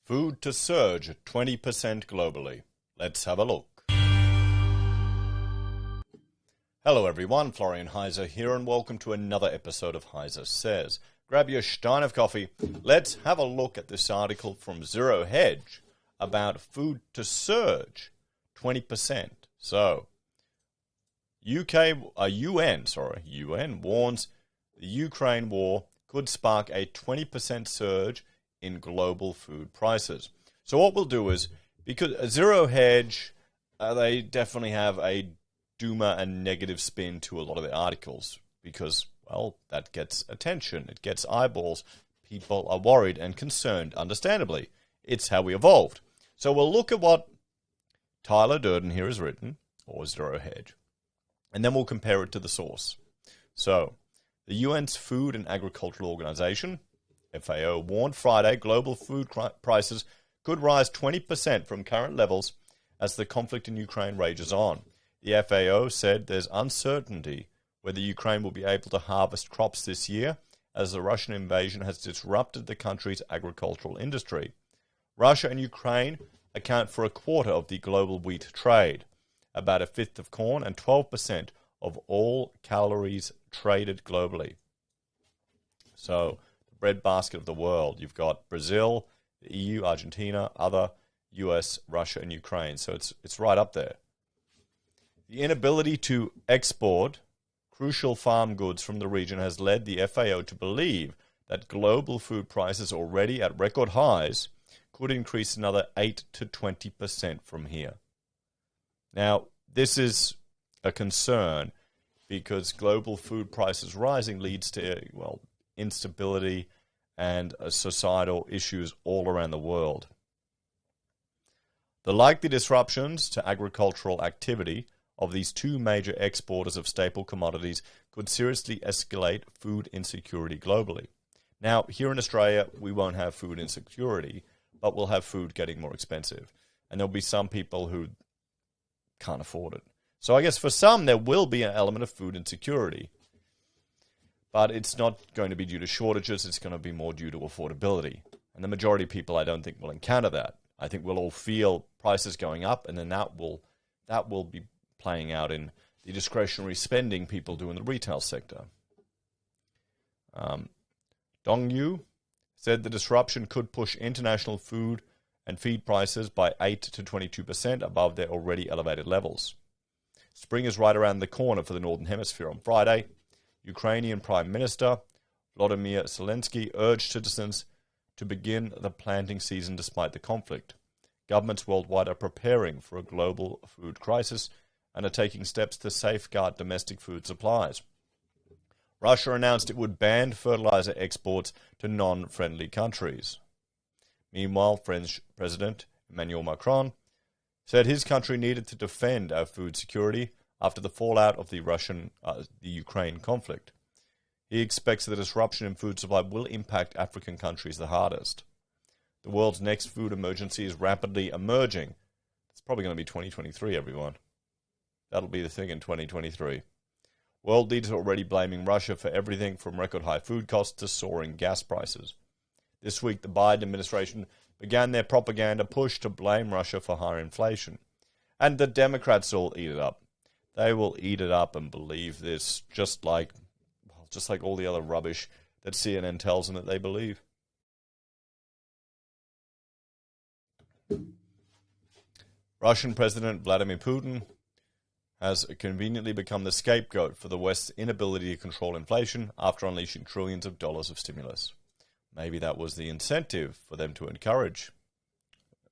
Food to surge 20% globally. Let's have a look. Hello everyone, Florian.Heise here, and welcome to another episode of HeiseSays. Grab your stein of coffee. Let's have a look at this article from Zero Hedge about food to surge 20%. So, UN warns the Ukraine war could spark a 20% surge in global food prices. So what we'll do is, because Zero Hedge, they definitely have a doomer and negative spin to a lot of their articles, because, well, that gets attention, it gets eyeballs, people are worried and concerned, understandably. It's how we evolved. So we'll look at what Tyler Durden here has written, or Zero Hedge, and then we'll compare it to the source. So, the UN's Food and Agricultural Organization, FAO, warned Friday global food prices could rise 20% from current levels as the conflict in Ukraine rages on. The FAO said there's uncertainty whether Ukraine will be able to harvest crops this year, as the Russian invasion has disrupted the country's agricultural industry. Russia and Ukraine account for a quarter of the global wheat trade, about a fifth of corn, and 12% of all calories traded globally. So, breadbasket of the world. You've got Brazil, the EU, Argentina, other US, Russia, and Ukraine. So it's right up there. The inability to export crucial farm goods from the region has led the FAO to believe that global food prices, already at record highs, could increase another 8 to 20% from here. Now, this is a concern because global food prices rising leads to, well, instability and societal issues all around the world. The likely disruptions to agricultural activity of these two major exporters of staple commodities could seriously escalate food insecurity globally. Now, here in Australia, we won't have food insecurity, but we'll have food getting more expensive. And there'll be some people who can't afford it. So I guess for some, there will be an element of food insecurity. But it's not going to be due to shortages, it's going to be more due to affordability. And the majority of people, I don't think, will encounter that. I think we'll all feel prices going up, and then that will be playing out in the discretionary spending people do in the retail sector. Dong Yu said the disruption could push international food and feed prices by 8 to 22% above their already elevated levels. Spring is right around the corner for the Northern Hemisphere. On Friday, Ukrainian Prime Minister Volodymyr Zelensky urged citizens to begin the planting season despite the conflict. Governments worldwide are preparing for a global food crisis and are taking steps to safeguard domestic food supplies. Russia announced it would ban fertilizer exports to non-friendly countries. Meanwhile, French President Emmanuel Macron said his country needed to defend our food security after the fallout of the Ukraine conflict. He expects the disruption in food supply will impact African countries the hardest. The world's next food emergency is rapidly emerging. It's probably going to be 2023, everyone. That'll be the thing in 2023. World leaders are already blaming Russia for everything from record high food costs to soaring gas prices. This week, the Biden administration began their propaganda push to blame Russia for higher inflation. And the Democrats will eat it up. They will eat it up and believe this, just like all the other rubbish that CNN tells them that they believe. Russian President Vladimir Putin has conveniently become the scapegoat for the West's inability to control inflation after unleashing trillions of dollars of stimulus. Maybe that was the incentive for them to encourage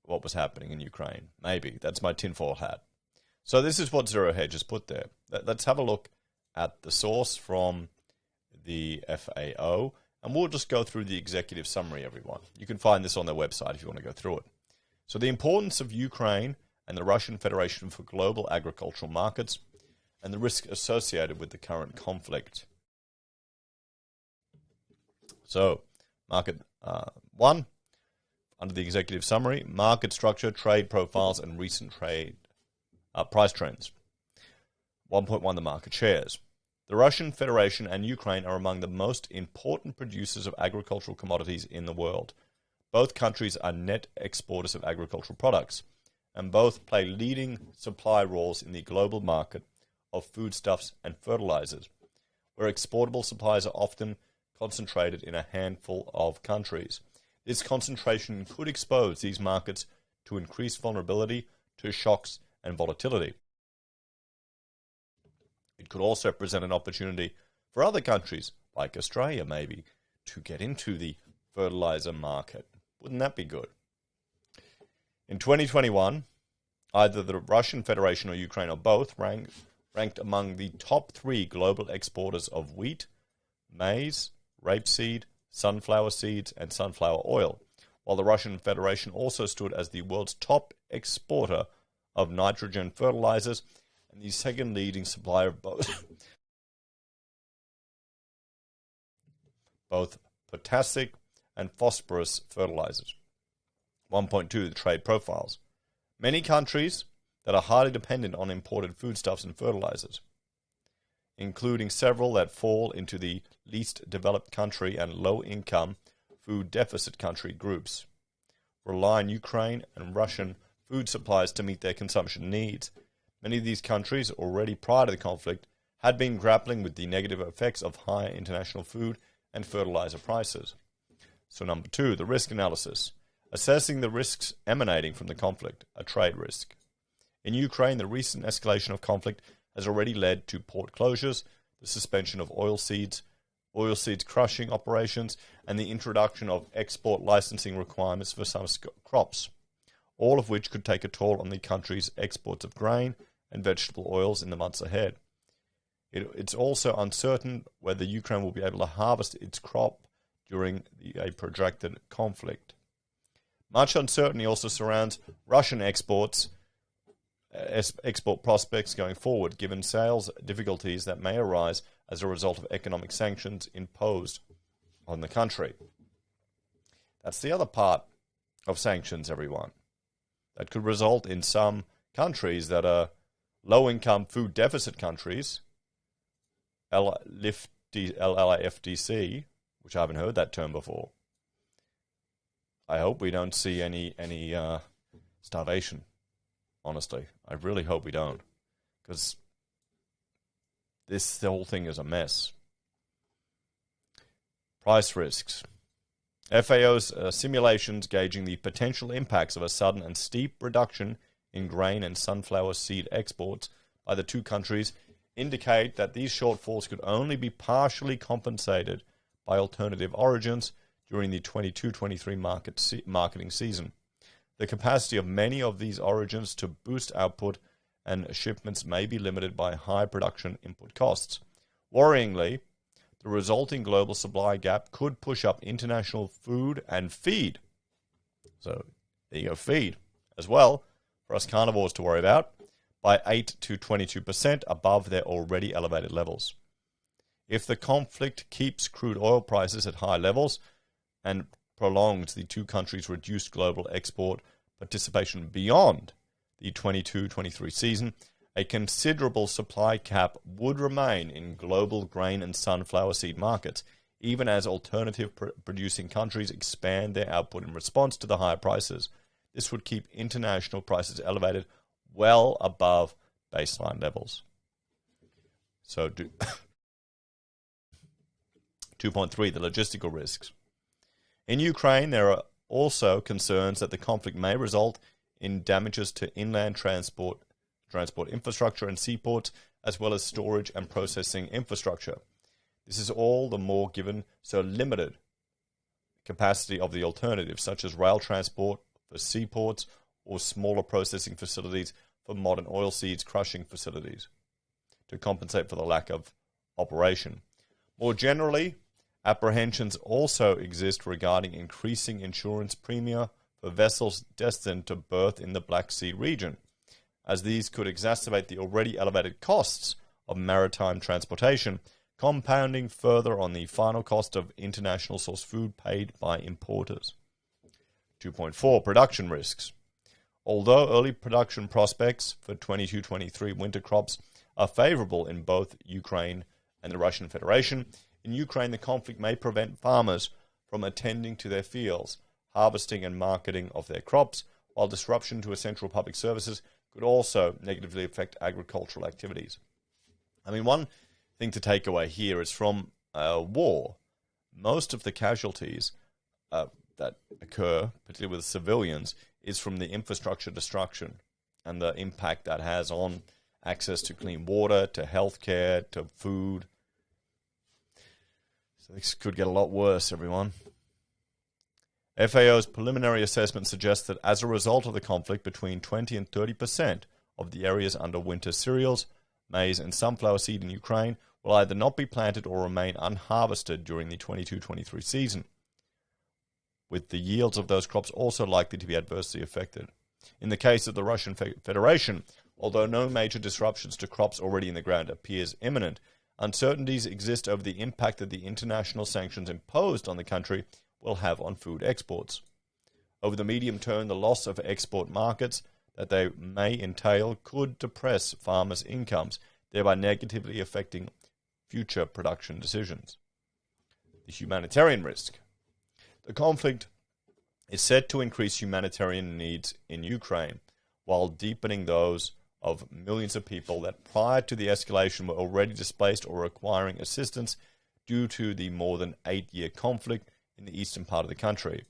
what was happening in Ukraine. Maybe. That's my tinfoil hat. So this is what Zero Hedge has put there. Let's have a look at the source from the FAO, and we'll just go through the executive summary, everyone. You can find this on their website if you want to go through it. So the importance of Ukraine and the Russian Federation for global agricultural markets and the risk associated with the current conflict. So, market 1, under the executive summary, market structure, trade profiles, and recent trade price trends. 1.1, the market shares. The Russian Federation and Ukraine are among the most important producers of agricultural commodities in the world. Both countries are net exporters of agricultural products, and both play leading supply roles in the global market of foodstuffs and fertilizers, where exportable supplies are often concentrated in a handful of countries. This concentration could expose these markets to increased vulnerability to shocks and volatility. It could also present an opportunity for other countries, like Australia maybe, to get into the fertilizer market. Wouldn't that be good? In 2021, either the Russian Federation or Ukraine or both ranked among the top 3 global exporters of wheat, maize, rapeseed, sunflower seeds, and sunflower oil, while the Russian Federation also stood as the world's top exporter of nitrogen fertilizers and the second leading supplier of both potassic and phosphorus fertilizers. 1.2, the trade profiles. Many countries that are highly dependent on imported foodstuffs and fertilizers, including several that fall into the least developed country and low-income food deficit country groups, rely on Ukraine and Russian food supplies to meet their consumption needs. Many of these countries, already prior to the conflict, had been grappling with the negative effects of higher international food and fertilizer prices. So number 2, the risk analysis. Assessing the risks emanating from the conflict, a trade risk. In Ukraine, the recent escalation of conflict has already led to port closures, the suspension of oilseeds crushing operations, and the introduction of export licensing requirements for some crops, all of which could take a toll on the country's exports of grain and vegetable oils in the months ahead. It's also uncertain whether Ukraine will be able to harvest its crop during a protracted conflict. Much uncertainty also surrounds Russian export prospects going forward, given sales difficulties that may arise as a result of economic sanctions imposed on the country. That's the other part of sanctions, everyone. That could result in some countries that are low-income food deficit countries, LIFDC, which I haven't heard that term before. I hope we don't see any starvation, honestly. I really hope we don't, because the whole thing is a mess. Price risks. FAO's simulations gauging the potential impacts of a sudden and steep reduction in grain and sunflower seed exports by the two countries indicate that these shortfalls could only be partially compensated by alternative origins during the 22-23 marketing season. The capacity of many of these origins to boost output and shipments may be limited by high production input costs. Worryingly, the resulting global supply gap could push up international food and feed. So there you go, feed as well, for us carnivores to worry about, by 8 to 22% above their already elevated levels. If the conflict keeps crude oil prices at high levels and prolongs the two countries' reduced global export participation beyond the 22-23 season, a considerable supply cap would remain in global grain and sunflower seed markets, even as alternative producing countries expand their output in response to the higher prices. This would keep international prices elevated well above baseline levels. So 2.3, the logistical risks. In Ukraine, there are also concerns that the conflict may result in damages to inland transport infrastructure and seaports, as well as storage and processing infrastructure. This is all the more given so limited capacity of the alternatives, such as rail transport for seaports or smaller processing facilities for modern oilseeds crushing facilities, to compensate for the lack of operation. More generally, apprehensions also exist regarding increasing insurance premia for vessels destined to berth in the Black Sea region, as these could exacerbate the already elevated costs of maritime transportation, compounding further on the final cost of international source food paid by importers. 2.4, production risks. Although early production prospects for 22-23 winter crops are favorable in both Ukraine and the Russian Federation, in Ukraine the conflict may prevent farmers from attending to their fields, harvesting and marketing of their crops, while disruption to essential public services could also negatively affect agricultural activities. I mean, one thing to take away here is from war, most of the casualties that occur, particularly with civilians, is from the infrastructure destruction and the impact that has on access to clean water, to healthcare, to food. So this could get a lot worse, everyone. FAO's preliminary assessment suggests that as a result of the conflict, between 20 and 30% of the areas under winter cereals, maize and sunflower seed in Ukraine will either not be planted or remain unharvested during the 22-23 season, with the yields of those crops also likely to be adversely affected. In the case of the Russian Federation, although no major disruptions to crops already in the ground appears imminent, uncertainties exist over the impact that the international sanctions imposed on the country will have on food exports. Over the medium term, the loss of export markets that they may entail could depress farmers' incomes, thereby negatively affecting future production decisions. The humanitarian risk. The conflict is set to increase humanitarian needs in Ukraine, while deepening those of millions of people that prior to the escalation were already displaced or requiring assistance due to the more than 8-year conflict in the eastern part of the country.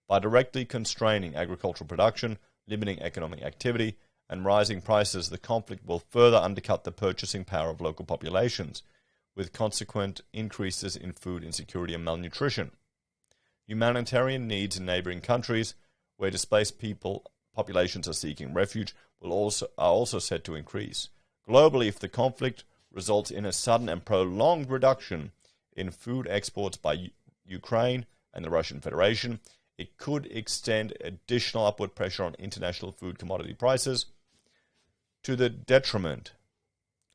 By directly constraining agricultural production, limiting economic activity, and rising prices, the conflict will further undercut the purchasing power of local populations, with consequent increases in food insecurity and malnutrition. Humanitarian needs in neighboring countries, where displaced populations are seeking refuge, are also set to increase. Globally, if the conflict results in a sudden and prolonged reduction in food exports by Ukraine and the Russian Federation, it could extend additional upward pressure on international food commodity prices to the detriment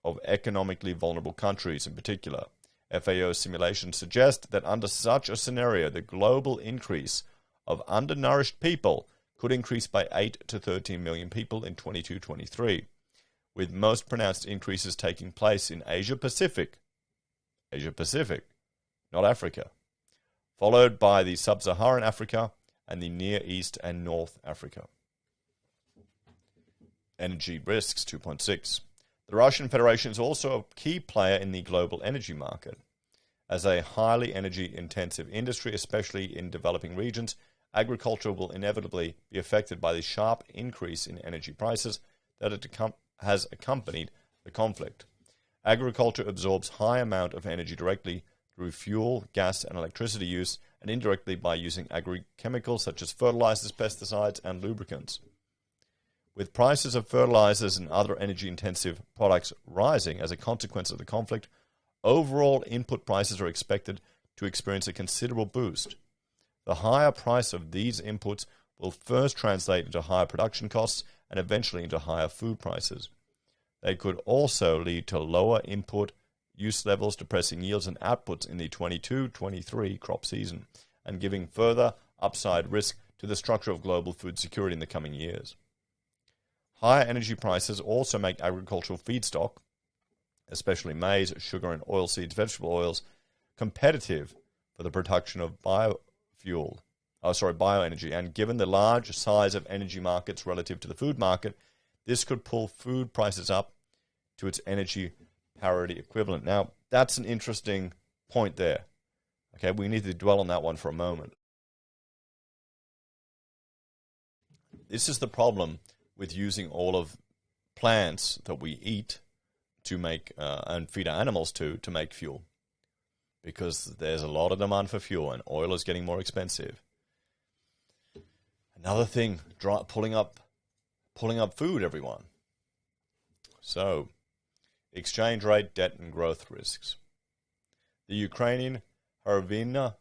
of economically vulnerable countries in particular. FAO simulations suggest that under such a scenario, the global increase of undernourished people could increase by 8 to 13 million people in 22-23, with most pronounced increases taking place in Asia Pacific, not Africa, followed by the Sub-Saharan Africa and the Near East and North Africa. Energy risks 2.6. The Russian Federation is also a key player in the global energy market. As a highly energy-intensive industry, especially in developing regions, agriculture will inevitably be affected by the sharp increase in energy prices that has accompanied the conflict. Agriculture absorbs high amount of energy directly through fuel, gas, and electricity use, and indirectly by using agrochemicals such as fertilizers, pesticides, and lubricants. With prices of fertilizers and other energy-intensive products rising as a consequence of the conflict, overall input prices are expected to experience a considerable boost. The higher price of these inputs will first translate into higher production costs and eventually into higher food prices. They could also lead to lower input use levels, depressing yields and outputs in the 22-23 crop season, and giving further upside risk to the structure of global food security in the coming years. Higher energy prices also make agricultural feedstock, especially maize, sugar, and oilseeds, vegetable oils, competitive for the production of bioenergy. And given the large size of energy markets relative to the food market, this could pull food prices up to its energy parity equivalent. Now, that's an interesting point there. Okay, we need to dwell on that one for a moment. This is the problem with using all of plants that we eat to make and feed our animals to make fuel, because there's a lot of demand for fuel and oil is getting more expensive. Another thing, pulling up food, everyone. So, exchange rate, debt, and growth risks. The Ukrainian hryvnia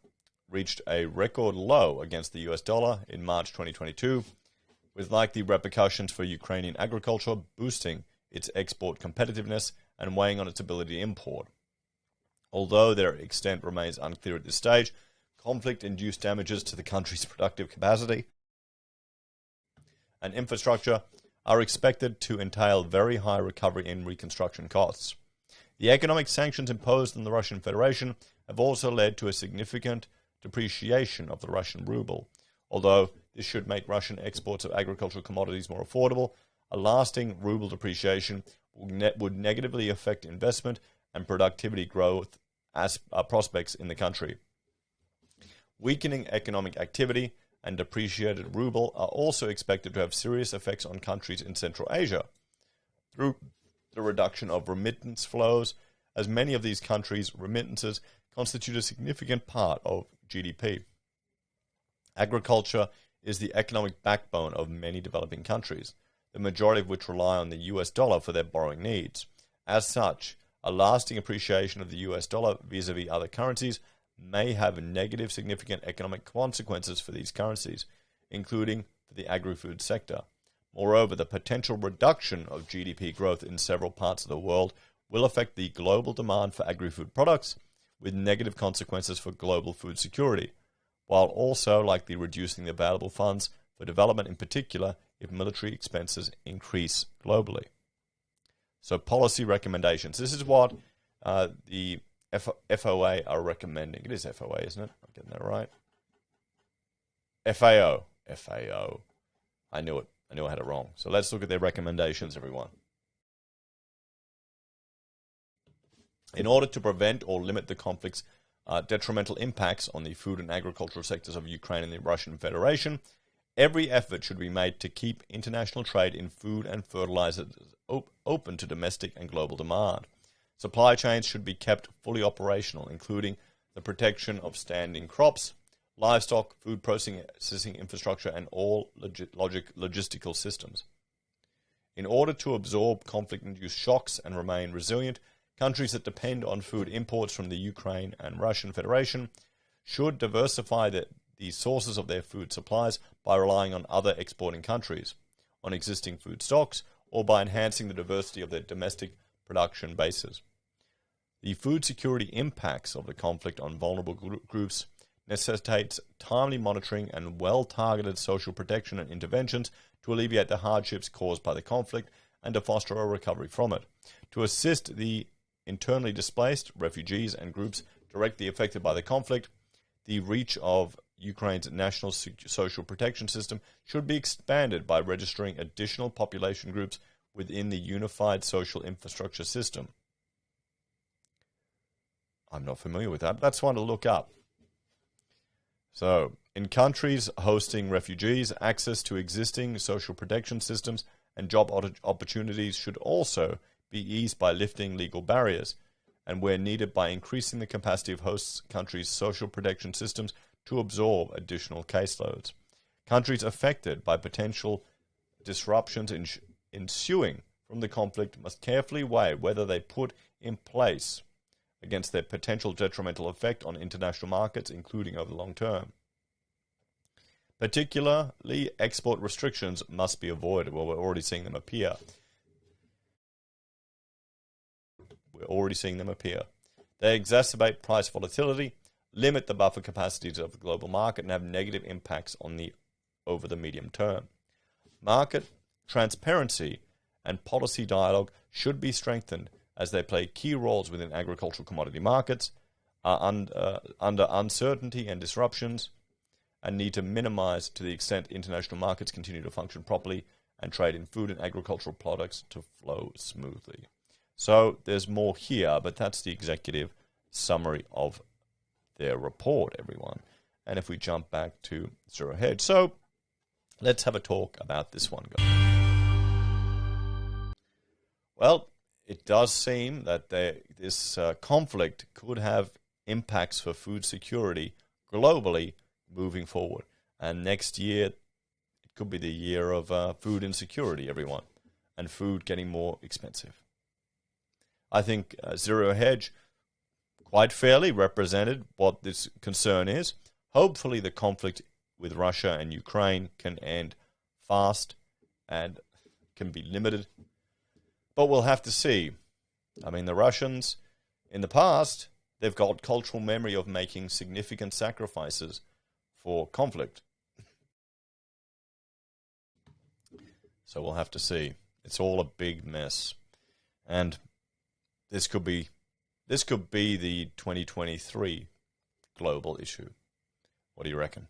reached a record low against the US dollar in March 2022, with likely repercussions for Ukrainian agriculture, boosting its export competitiveness and weighing on its ability to import. Although their extent remains unclear at this stage, conflict-induced damages to the country's productive capacity and infrastructure are expected to entail very high recovery in reconstruction costs. The economic sanctions imposed on the Russian Federation have also led to a significant depreciation of the Russian ruble, Although this should make Russian exports of agricultural commodities more affordable, a lasting ruble depreciation would negatively affect investment and productivity growth prospects in the country. Weakening economic activity and depreciated ruble are also expected to have serious effects on countries in Central Asia through the reduction of remittance flows, as many of these countries' remittances constitute a significant part of GDP. Agriculture is the economic backbone of many developing countries, the majority of which rely on the US dollar for their borrowing needs. As such, a lasting appreciation of the US dollar vis-à-vis other currencies may have negative significant economic consequences for these currencies, including for the agri-food sector. Moreover, the potential reduction of GDP growth in several parts of the world will affect the global demand for agri-food products, with negative consequences for global food security, while also likely reducing the available funds for development, in particular if military expenses increase globally. So policy recommendations. This is what the FOA are recommending. It is FOA, isn't it? I'm getting that right. FAO. I knew it. I knew I had it wrong. So let's look at their recommendations, everyone. In order to prevent or limit the conflict's detrimental impacts on the food and agricultural sectors of Ukraine and the Russian Federation, every effort should be made to keep international trade in food and fertilizers open to domestic and global demand. Supply chains should be kept fully operational, including the protection of standing crops, livestock, food processing infrastructure, and all logistical systems. In order to absorb conflict-induced shocks and remain resilient, countries that depend on food imports from the Ukraine and Russian Federation should diversify the sources of their food supplies by relying on other exporting countries, on existing food stocks, or by enhancing the diversity of their domestic production bases. The food security impacts of the conflict on vulnerable groups necessitates timely monitoring and well-targeted social protection and interventions to alleviate the hardships caused by the conflict and to foster a recovery from it. To assist the internally displaced, refugees, and groups directly affected by the conflict, the reach of Ukraine's national social protection system should be expanded by registering additional population groups within the unified social infrastructure system. I'm not familiar with that, but that's one to look up. So, in countries hosting refugees, access to existing social protection systems and job opportunities should also be eased by lifting legal barriers, and where needed by increasing the capacity of host countries' social protection systems to absorb additional caseloads. Countries affected by potential disruptions ensuing from the conflict must carefully weigh whether they put in place against their potential detrimental effect on international markets, including over the long term. Particularly, export restrictions must be avoided. Well, we're already seeing them appear. They exacerbate price volatility, limit the buffer capacities of the global market, and have negative impacts over the medium term. Market transparency and policy dialogue should be strengthened as they play key roles within agricultural commodity markets, are under uncertainty and disruptions, and need to minimize to the extent international markets continue to function properly and trade in food and agricultural products to flow smoothly. So there's more here, but that's the executive summary of their report, everyone. And if we jump back to Zero Hedge. So let's have a talk about this one, guys. Well, it does seem that this conflict could have impacts for food security globally moving forward. And next year, it could be the year of food insecurity, everyone, and food getting more expensive. I think Zero Hedge quite fairly represented what this concern is. Hopefully the conflict with Russia and Ukraine can end fast and can be limited. But we'll have to see. I mean, the Russians, in the past, they've got cultural memory of making significant sacrifices for conflict. So we'll have to see. It's all a big mess. And this could be the 2023 global issue. What do you reckon?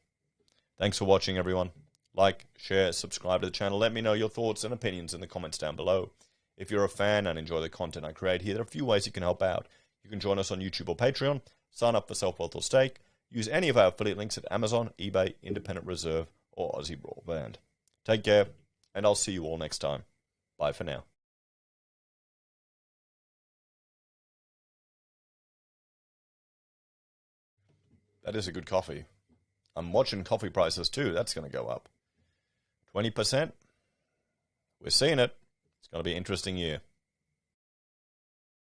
Thanks for watching, everyone. Like, share, subscribe to the channel. Let me know your thoughts and opinions in the comments down below. If you're a fan and enjoy the content I create here, there are a few ways you can help out. You can join us on YouTube or Patreon, sign up for SelfWealth or Stake, use any of our affiliate links at Amazon, eBay, Independent Reserve, or AussieBroadband. Take care, and I'll see you all next time. Bye for now. That is a good coffee. I'm watching coffee prices too. That's going to go up. 20%. We're seeing it. It's going to be an interesting year.